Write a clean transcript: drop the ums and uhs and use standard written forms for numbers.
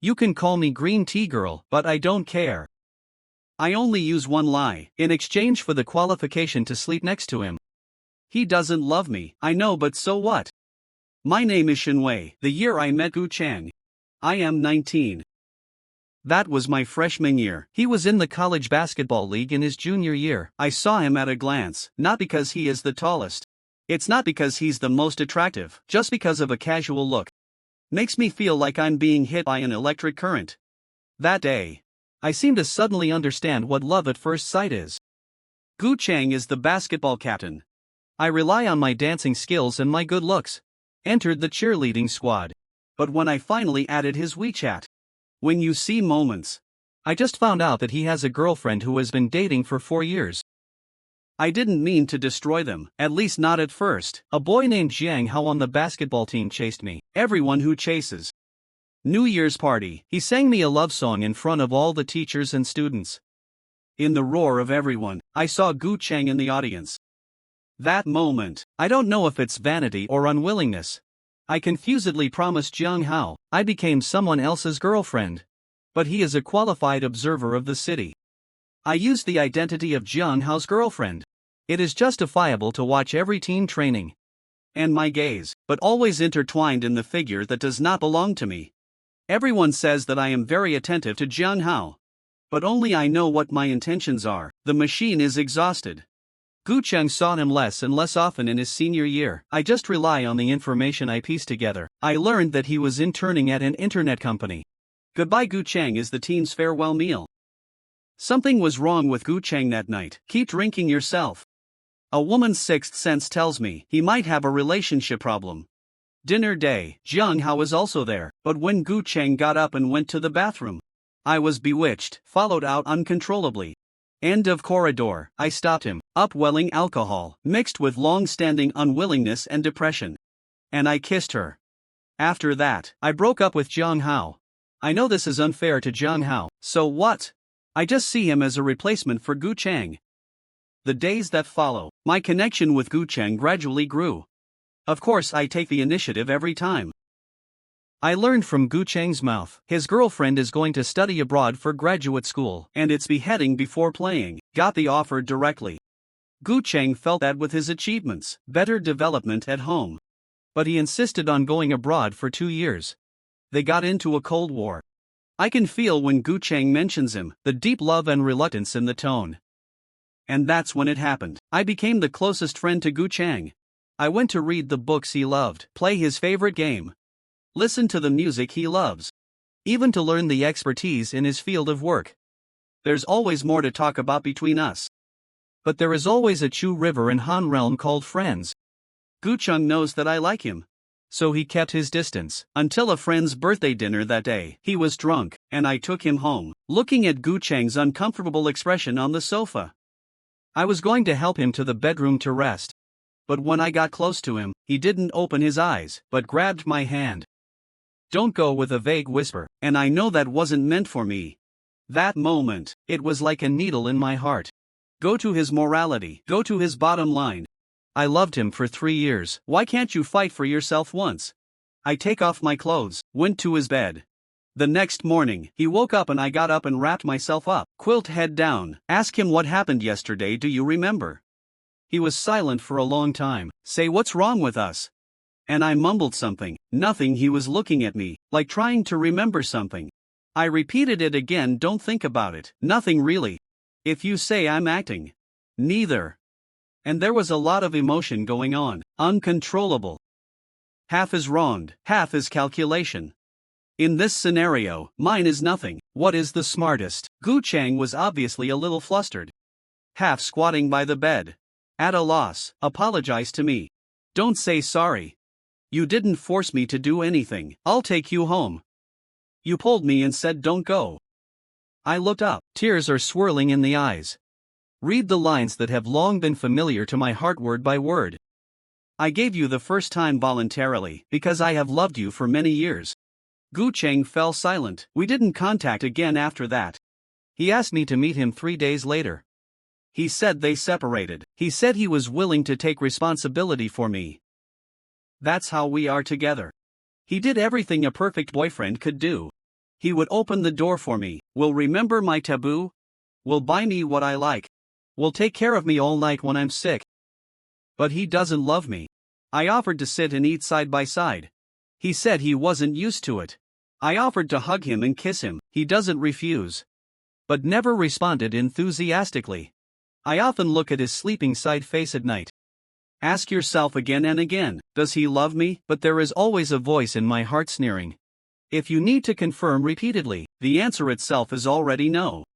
You can call me Green Tea Girl, but I don't care. I only use one lie, in exchange for the qualification to sleep next to him. He doesn't love me, I know, but so what? My name is Shinwei, the year I met Gu Chang. I am 19. That was my freshman year. He was in the college basketball league in his junior year. I saw him at a glance, not because he is the tallest. It's not because he's the most attractive, just because of a casual look. Makes me feel like I'm being hit by an electric current. That day, I seemed to suddenly understand what love at first sight is. Gu Chang is the basketball captain. I rely on my dancing skills and my good looks. Entered the cheerleading squad. But when I finally added his WeChat, when you see moments, I just found out that he has a girlfriend who has been dating for 4 years. I didn't mean to destroy them, at least not at first. A boy named Jiang Hao on the basketball team chased me. Everyone who chases. New Year's party, he sang me a love song in front of all the teachers and students. In the roar of everyone, I saw Gu Chang in the audience. That moment, I don't know if it's vanity or unwillingness. I confusedly promised Jiang Hao I became someone else's girlfriend. But he is a qualified observer of the city. I used the identity of Jiang Hao's girlfriend. It is justifiable to watch every teen training. And my gaze, but always intertwined in the figure that does not belong to me. Everyone says that I am very attentive to Jiang Hao. But only I know what my intentions are. The machine is exhausted. Gu Chang saw him less and less often in his senior year. I just rely on the information I pieced together. I learned that he was interning at an internet company. Goodbye Gu Chang is the team's farewell meal. Something was wrong with Gu Chang that night. Keep drinking yourself. A woman's sixth sense tells me he might have a relationship problem. Dinner day, Jiang Hao was also there, but when Gu Chang got up and went to the bathroom, I was bewitched, followed out uncontrollably. End of corridor, I stopped him, upwelling alcohol, mixed with long-standing unwillingness and depression. And I kissed her. After that, I broke up with Jiang Hao. I know this is unfair to Jiang Hao, so what? I just see him as a replacement for Gu Chang. The days that follow, my connection with Gu Chang gradually grew. Of course I take the initiative every time. I learned from Gu Chang's mouth, his girlfriend is going to study abroad for graduate school, and it's beheading before playing, got the offer directly. Gu Chang felt that with his achievements, better development at home. But he insisted on going abroad for 2 years. They got into a cold war. I can feel when Gu Chang mentions him, the deep love and reluctance in the tone. And that's when it happened. I became the closest friend to Gu Chang. I went to read the books he loved, play his favorite game, listen to the music he loves, even to learn the expertise in his field of work. There's always more to talk about between us. But there is always a Chu River in Han realm called friends. Gu Chang knows that I like him. So he kept his distance, until a friend's birthday dinner that day. He was drunk, and I took him home, looking at Gu Chang's uncomfortable expression on the sofa. I was going to help him to the bedroom to rest. But when I got close to him, he didn't open his eyes, but grabbed my hand. Don't go, with a vague whisper, and I know that wasn't meant for me. That moment, it was like a needle in my heart. Go to his morality, go to his bottom line. I loved him for 3 years, why can't you fight for yourself once? I take off my clothes, went to his bed. The next morning, he woke up and I got up and wrapped myself up, quilt head down, ask him what happened yesterday, do you remember? He was silent for a long time, say what's wrong with us? And I mumbled something, nothing. He was looking at me, like trying to remember something. I repeated it again, don't think about it, nothing really. If you say I'm acting. Neither. And there was a lot of emotion going on, uncontrollable. Half is wronged, half is calculation. In this scenario, mine is nothing. What is the smartest? Gu Chang was obviously a little flustered. Half squatting by the bed. At a loss, apologize to me. Don't say sorry. You didn't force me to do anything, I'll take you home. You pulled me and said don't go. I looked up, tears are swirling in the eyes. Read the lines that have long been familiar to my heart word by word. I gave you the first time voluntarily, because I have loved you for many years. Gu Chang fell silent. We didn't contact again after that. He asked me to meet him 3 days later. He said they separated. He said he was willing to take responsibility for me. That's how we are together. He did everything a perfect boyfriend could do. He would open the door for me, will remember my taboo, will buy me what I like, will take care of me all night when I'm sick. But he doesn't love me. I offered to sit and eat side by side. He said he wasn't used to it. I offered to hug him and kiss him, he doesn't refuse. But never responded enthusiastically. I often look at his sleeping side face at night. Ask yourself again and again, does he love me? But there is always a voice in my heart sneering. If you need to confirm repeatedly, the answer itself is already no.